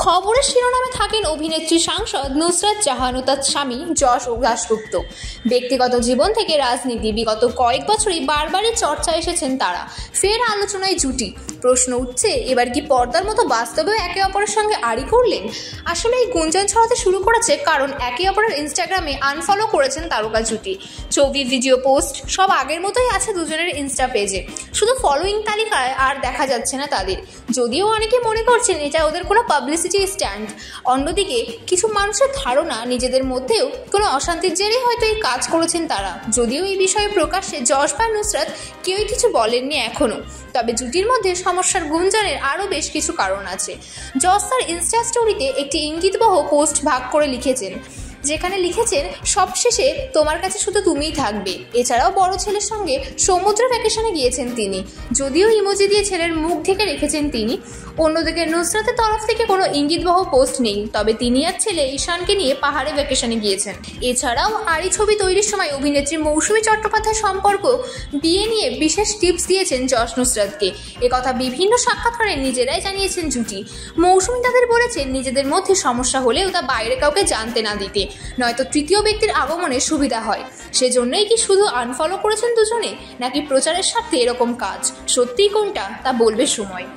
খবরের শিরোনামে থাকেন অভিনেত্রী সাংসদ নুসরাত জাহান ও তার স্বামী যশ দাশগুপ্ত। ব্যক্তিগত জীবন থেকে রাজনীতি বিগত কয়েক বছরই বারবারই চর্চা এসেছেন তারা। ফের আলোচনায় জুটি। প্রশ্ন উঠছে, এবার কি পর্দার মতো বাস্তবেও একে অপরের সঙ্গে আড়ি করলেন? আসলে এই গুঞ্জন ছড়াতে শুরু করেছে কারণ একে অপরের ইনস্টাগ্রামে আনফলো করেছেন তারকা জুটি। ছবি, ভিডিও, পোস্ট সব আগের মতোই আছে দুজনের ইনস্টা পেজে, শুধু ফলোয়িং তালিকায় আর দেখা যাচ্ছে না তাদের। যদিও অনেকে মনে করছেন এটা ওদের কোনো পাবলিসিটি স্ট্যান্ড। অন্যদিকে কিছু মানুষের ধারণা নিজেদের মধ্যেও কোনো অশান্তির জেরে হয়তো এই কাজ করেছেন তারা। যদিও এই বিষয়ে প্রকাশ্যে যশ বা নুসরাত কেউই কিছু বলেননি এখনো। তবে জুটির মধ্যে সমস্যার গুঞ্জনের আরও বেশ কিছু কারণ আছে। যশ তার ইনস্টা স্টোরিতে একটি ইঙ্গিতবহ পোস্ট ভাগ করে লিখেছেন, যেখানে লিখেছেন, সবশেষে তোমার কাছে শুধু তুমিই থাকবে। এছাড়াও বড় ছেলের সঙ্গে সমুদ্র ভ্যাকেশনে গিয়েছেন তিনি, যদিও ইমোজি দিয়ে ছেলের মুখ ঢেকে রেখেছেন তিনি। অন্যদিকে নুসরাতের তরফ থেকে কোনো ইঙ্গিতবহ পোস্ট নেই, তবে তিনি আর ছেলে ঈশানকে নিয়ে পাহাড়ে ভ্যাকেশনে গিয়েছেন। এছাড়াও আরই ছবি তৈরির সময় অভিনেত্রী মৌসুমী চট্টোপাধ্যায় সম্পর্ক বিয়ে নিয়ে বিশেষ টিপস দিয়েছেন যশ নুসরাতকে। একথা বিভিন্ন সাক্ষাৎকারে নিজেরাই জানিয়েছেন জুটি। মৌসুমী তাদের বলেছেন নিজেদের মধ্যে সমস্যা হলেও তা বাইরে কাউকে জানতে না দিতে, নয়তো তৃতীয় ব্যক্তির আগমনে সুবিধা হয়। সেজন্যই কি শুধু আনফলো করেছেন দুজনে, নাকি প্রচারের স্বার্থে এরকম কাজ? সত্যিই কোনটা তা বলবে সময়।